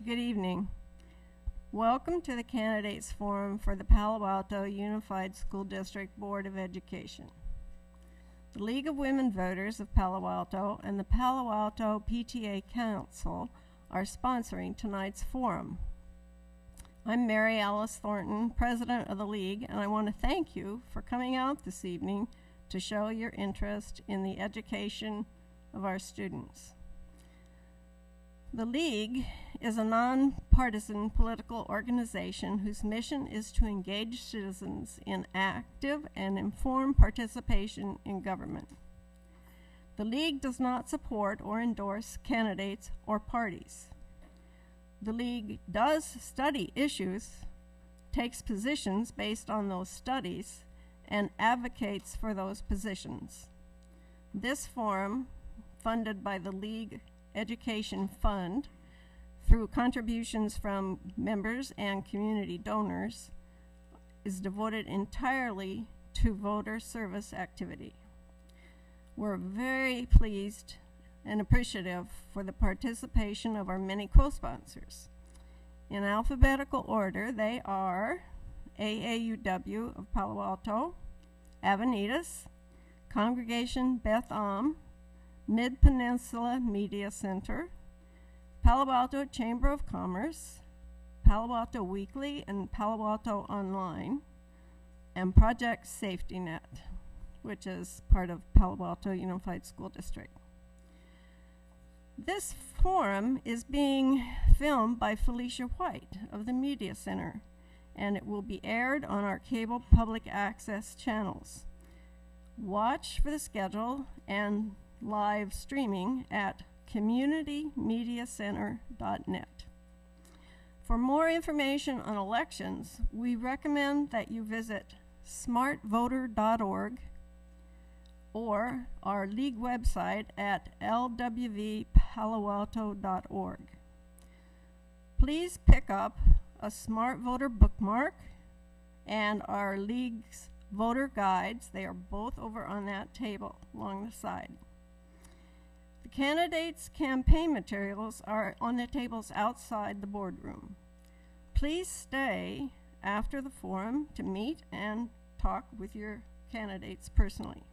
Good evening. Welcome to the Candidates Forum for the Palo Alto Unified School District Board of Education. The League of Women Voters of Palo Alto and the Palo Alto PTA Council are sponsoring tonight's forum. I'm Mary Alice Thornton, President of the League, and I want to thank you for coming out this evening to show your interest in the education of our students. The League is a nonpartisan political organization whose mission is to engage citizens in active and informed participation in government. The League does not support or endorse candidates or parties. The League does study issues, takes positions based on those studies, and advocates for those positions. This forum, funded by the League Education Fund through contributions from members and community donors, is devoted entirely to voter service activity. We're very pleased and appreciative for the participation of our many co-sponsors. In alphabetical order, they are AAUW of Palo Alto, Avenidas, Congregation Beth Am, Mid-Peninsula Media Center, Palo Alto Chamber of Commerce, Palo Alto Weekly and Palo Alto Online, and Project Safety Net, which is part of Palo Alto Unified School District. This forum is being filmed by Felicia White of the Media Center, and it will be aired on our cable public access channels. Watch for the schedule and live streaming at communitymediacenter.net. For more information on elections, we recommend that you visit smartvoter.org or our League website at lwvpaloalto.org. Please pick up a Smart Voter bookmark and our League's voter guides. They are both over on that table along the side. The candidates' campaign materials are on the tables outside the boardroom. Please stay after the forum to meet and talk with your candidates personally.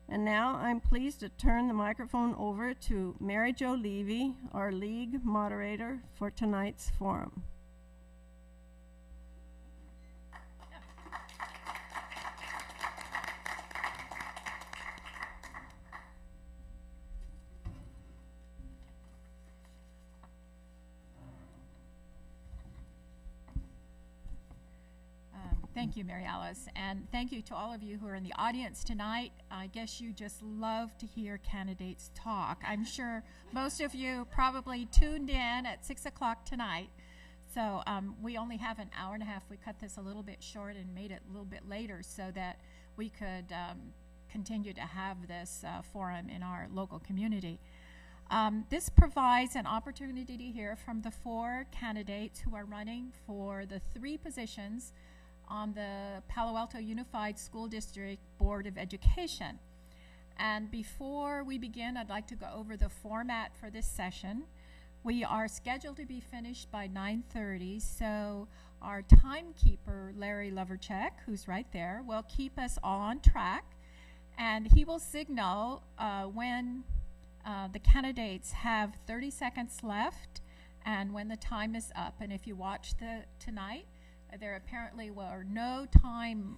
And now I'm pleased to turn the microphone over to Mary Jo Levy, our League moderator for tonight's forum. Thank you, Mary Alice, and thank you to all of you who are in the audience tonight. I guess you just love to hear candidates talk. I'm sure most of you probably tuned in at 6 o'clock tonight. So we only have an hour and a half. We cut this a little bit short and made it a little bit later so that we could continue to have this forum in our local community. This provides an opportunity to hear from the 4 candidates who are running for the 3 positions on the Palo Alto Unified School District Board of Education. And before we begin, I'd like to go over the format for this session. We are scheduled to be finished by 9:30, so our timekeeper, Larry Lovercheck, who's right there, will keep us all on track, and he will signal when the candidates have 30 seconds left and when the time is up. And if you watch tonight, there apparently were no time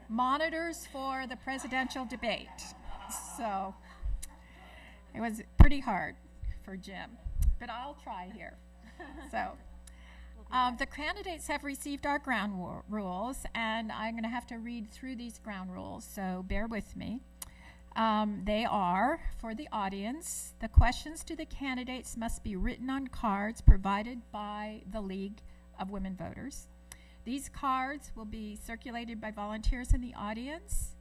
monitors for the presidential debate. So it was pretty hard for Jim, but I'll try here. So the candidates have received our ground rules, and I'm going to have to read through these ground rules, so bear with me. They are, for the audience, the questions to the candidates must be written on cards provided by the League of Women Voters. These cards will be circulated by volunteers in the audience,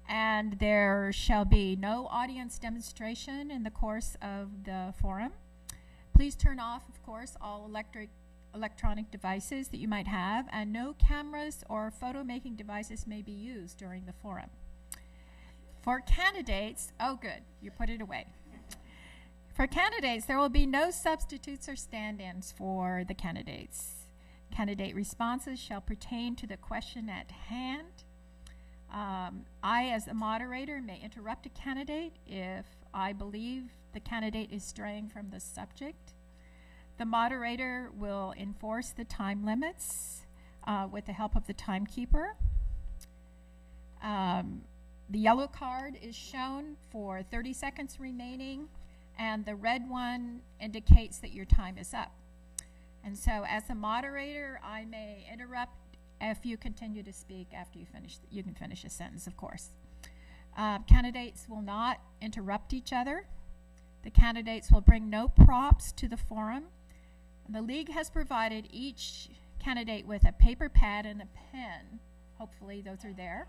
and there shall be no audience demonstration in the course of the forum. Please turn off, of course, all electronic devices that you might have, and no cameras or photo-making devices may be used during the forum. For candidates, oh good, you put it away. For candidates, there will be no substitutes or stand-ins for the candidates. Candidate responses shall pertain to the question at hand. I, as a moderator, may interrupt a candidate if I believe the candidate is straying from the subject. The moderator will enforce the time limits with the help of the timekeeper. The yellow card is shown for 30 seconds remaining, and the red one indicates that your time is up. And so as a moderator, I may interrupt if you continue to speak after you finish. You can finish a sentence, of course. Candidates will not interrupt each other. The candidates will bring no props to the forum. The League has provided each candidate with a paper pad and a pen, hopefully those are there,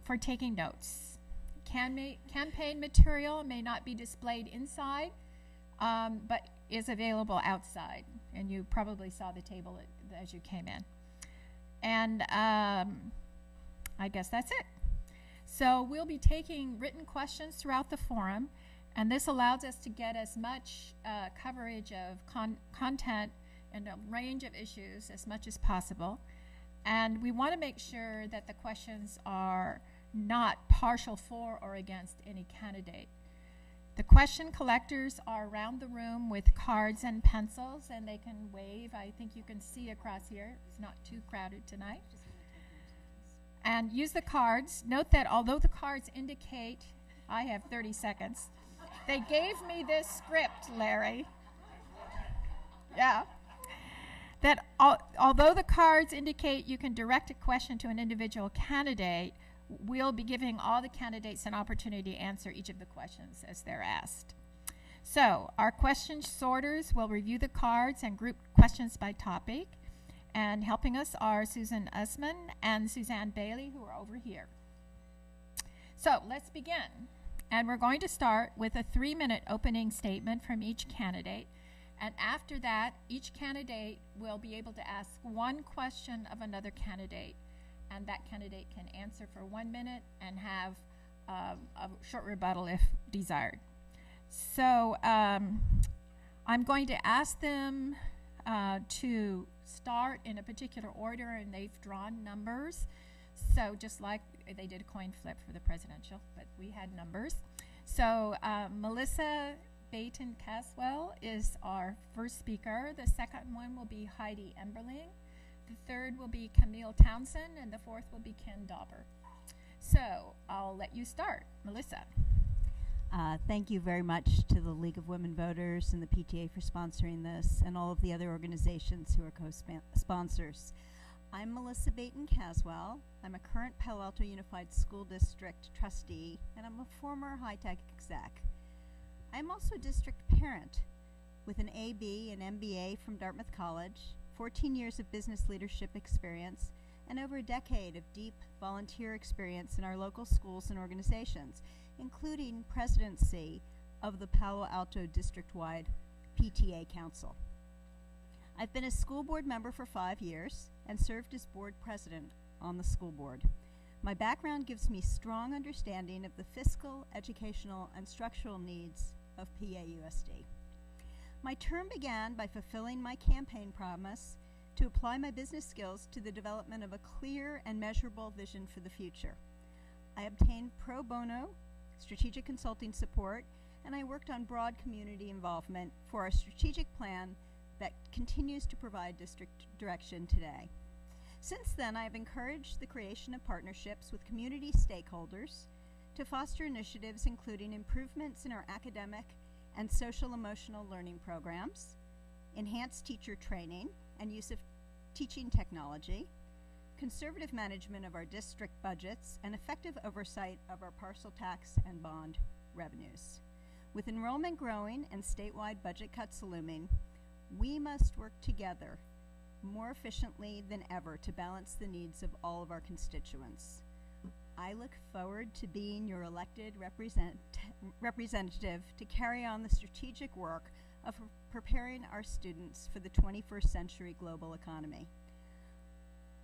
for taking notes. Campaign material may not be displayed inside, but is available outside, and you probably saw the table as you came in. And I guess that's it. So we'll be taking written questions throughout the forum, and this allows us to get as much coverage of content and a range of issues as much as possible. And we want to make sure that the questions are not partial for or against any candidate. The question collectors are around the room with cards and pencils, and they can wave. I think you can see across here. It's not too crowded tonight. And use the cards. Note that although the cards indicate I have 30 seconds, they gave me this script, Larry. Yeah. That although the cards indicate you can direct a question to an individual candidate, we'll be giving all the candidates an opportunity to answer each of the questions as they're asked. So our question sorters will review the cards and group questions by topic. And helping us are Susan Usman and Suzanne Bailey, who are over here. So let's begin. And we're going to start with a 3-minute opening statement from each candidate. And after that, each candidate will be able to ask one question of another candidate. And that candidate can answer for 1 minute and have a short rebuttal if desired. So I'm going to ask them to start in a particular order, and they've drawn numbers. So just like they did a coin flip for the presidential, but we had numbers. So Melissa Baton Caswell is our first speaker. The second one will be Heidi Emberling. The third will be Camille Townsend, and the fourth will be Ken Dauber. So I'll let you start. Melissa. Thank you very much to the League of Women Voters and the PTA for sponsoring this, and all of the other organizations who are co-sponsors. I'm Melissa Baton Caswell. I'm a current Palo Alto Unified School District trustee, and I'm a former high-tech exec. I'm also a district parent with an AB and MBA from Dartmouth College, 14 years of business leadership experience, and over a decade of deep volunteer experience in our local schools and organizations, including presidency of the Palo Alto district-wide PTA Council. I've been a school board member for 5 years and served as board president on the school board. My background gives me strong understanding of the fiscal, educational, and structural needs of PAUSD. My term began by fulfilling my campaign promise to apply my business skills to the development of a clear and measurable vision for the future. I obtained pro bono strategic consulting support, and I worked on broad community involvement for our strategic plan that continues to provide district direction today. Since then, I have encouraged the creation of partnerships with community stakeholders to foster initiatives including improvements in our academic and social-emotional learning programs, enhanced teacher training and use of teaching technology, conservative management of our district budgets, and effective oversight of our parcel tax and bond revenues. With enrollment growing and statewide budget cuts looming, we must work together more efficiently than ever to balance the needs of all of our constituents. I look forward to being your elected representative to carry on the strategic work of preparing our students for the 21st century global economy.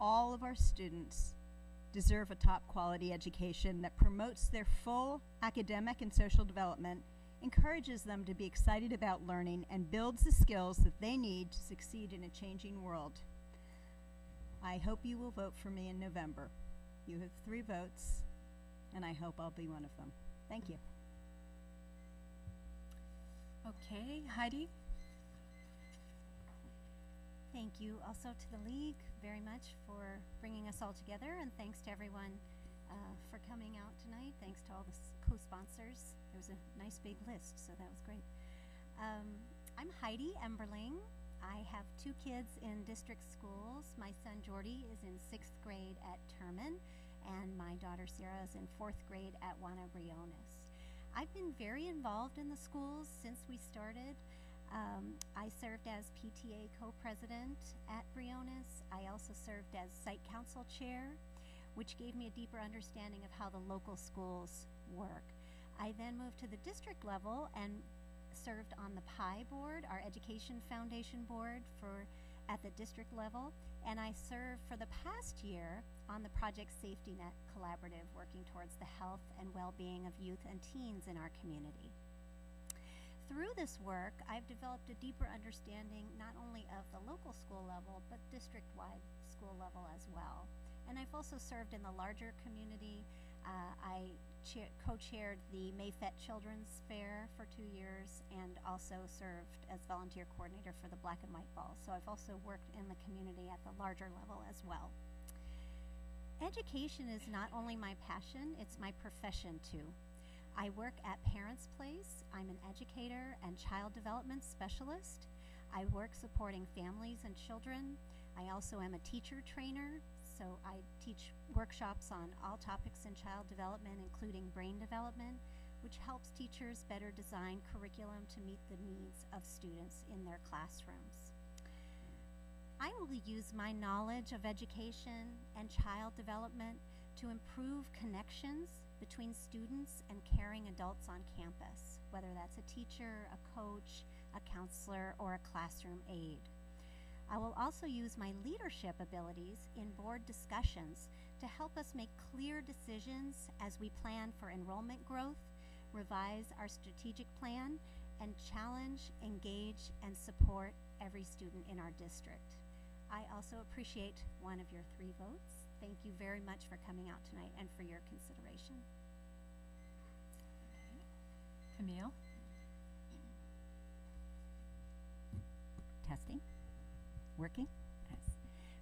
All of our students deserve a top quality education that promotes their full academic and social development encourages them to be excited about learning, and builds the skills that they need to succeed in a changing world. I hope you will vote for me in November. You have 3 votes, and I hope I'll be one of them. Thank you. Okay, Heidi? Thank you also to the League very much for bringing us all together, and thanks to everyone for coming out tonight. Thanks to all the co-sponsors. There was a nice big list, so that was great. I'm Heidi Emberling. I have 2 kids in district schools. My son Jordy is in 6th grade at Terman, and my daughter Sarah is in 4th grade at Juana Briones. I've been very involved in the schools since we started. I served as PTA co-president at Briones. I also served as site council chair, which gave me a deeper understanding of how the local schools work. I then moved to the district level and served on the PI board, our Education Foundation board at the district level, and I served for the past year on the Project Safety Net Collaborative, working towards the health and well-being of youth and teens in our community. Through this work, I've developed a deeper understanding not only of the local school level, but district-wide school level as well. And I've also served in the larger community. I co-chaired the Mayfet Children's Fair for 2 years, and also served as volunteer coordinator for the Black and White Ball. So I've also worked in the community at the larger level as well. Education is not only my passion, it's my profession too. I work at Parents Place. I'm an educator and child development specialist. I work supporting families and children. I also am a teacher trainer, so I teach workshops on all topics in child development, including brain development, which helps teachers better design curriculum to meet the needs of students in their classrooms. I will use my knowledge of education and child development to improve connections between students and caring adults on campus, whether that's a teacher, a coach, a counselor, or a classroom aide. I will also use my leadership abilities in board discussions to help us make clear decisions as we plan for enrollment growth, revise our strategic plan, and challenge, engage, and support every student in our district. I also appreciate one of your 3 votes. Thank you very much for coming out tonight and for your consideration. Camille? Testing. Working? Yes.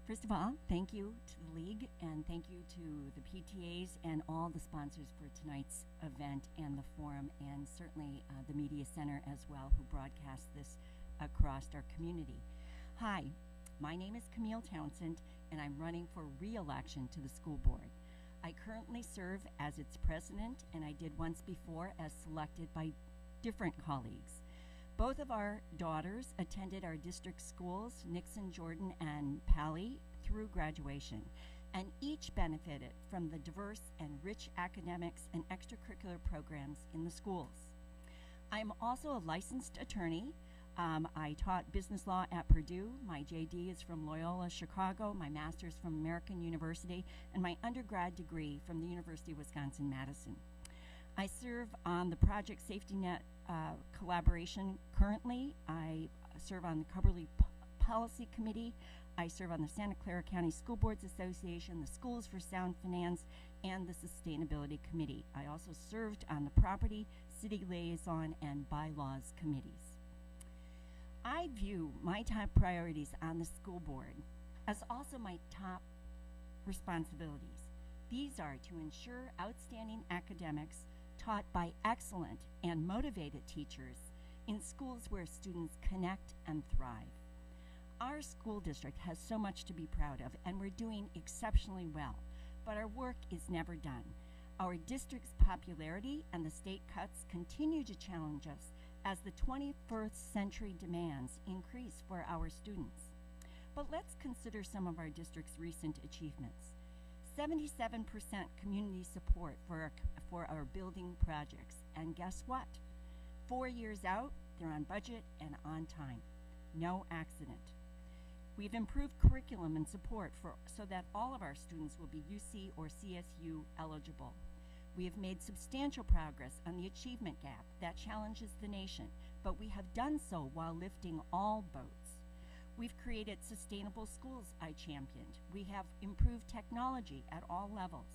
First of all, thank you to the League, and thank you to the PTAs and all the sponsors for tonight's event and the forum, and certainly the Media Center as well, who broadcast this across our community. Hi, my name is Camille Townsend, and I'm running for re-election to the school board. I currently serve as its president, and I did once before as selected by different colleagues. Both of our daughters attended our district schools, Nixon, Jordan, and Pally, through graduation, and each benefited from the diverse and rich academics and extracurricular programs in the schools. I am also a licensed attorney. I taught business law at Purdue. My JD is from Loyola Chicago, my master's from American University, and my undergrad degree from the University of Wisconsin-Madison. I serve on the Project Safety Net collaboration currently. I serve on the Cumberland Policy Committee. I serve on the Santa Clara County School Boards Association, the Schools for Sound Finance, and the Sustainability Committee. I also served on the Property, City Liaison, and Bylaws Committees. I view my top priorities on the school board as also my top responsibilities. These are to ensure outstanding academics taught by excellent and motivated teachers in schools where students connect and thrive. Our school district has so much to be proud of, and we're doing exceptionally well, but our work is never done. Our district's popularity and the state cuts continue to challenge us as the 21st century demands increase for our students. But let's consider some of our district's recent achievements. 77% community support for our building projects, and guess what? 4 years out, they're on budget and on time. No accident. We've improved curriculum and support so that all of our students will be UC or CSU eligible. We have made substantial progress on the achievement gap that challenges the nation, but we have done so while lifting all boats. We've created sustainable schools I championed. We have improved technology at all levels.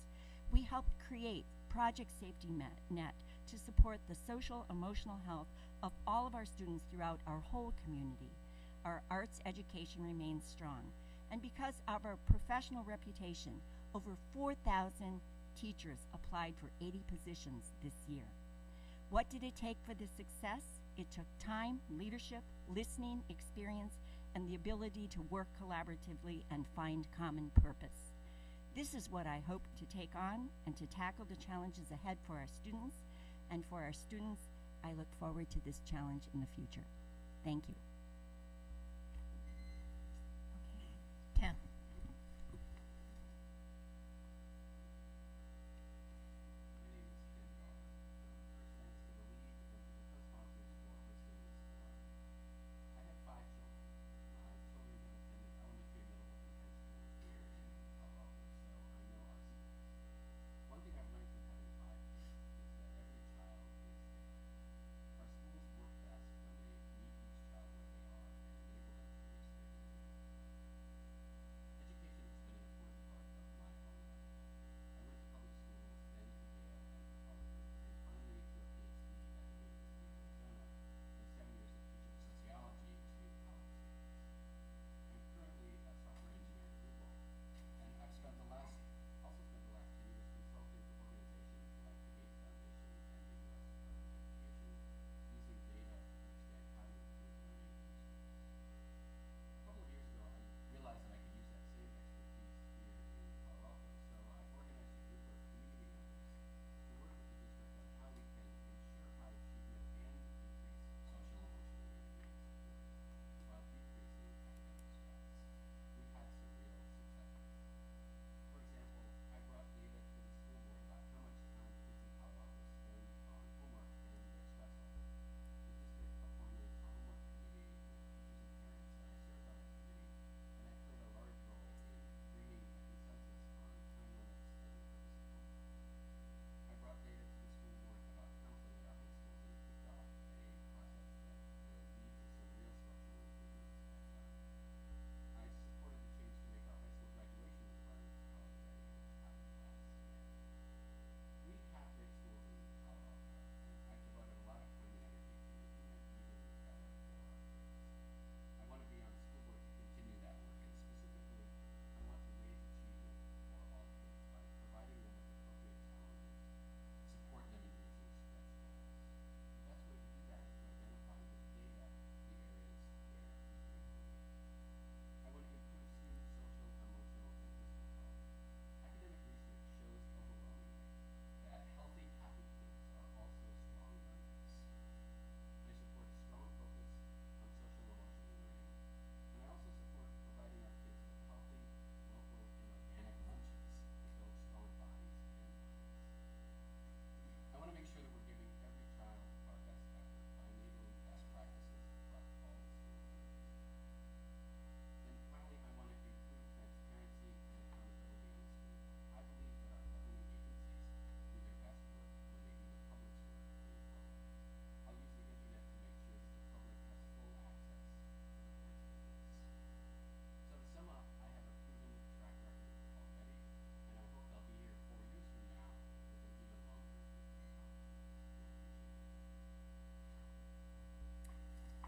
We helped create Project Safety Net to support the social, emotional health of all of our students throughout our whole community. Our arts education remains strong. And because of our professional reputation, over 4,000 teachers applied for 80 positions this year. What did it take for this success? It took time, leadership, listening, experience, and the ability to work collaboratively and find common purpose. This is what I hope to take on and to tackle the challenges ahead for our students. And for our students, I look forward to this challenge in the future. Thank you. Okay. 10.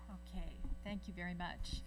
Okay, thank you very much.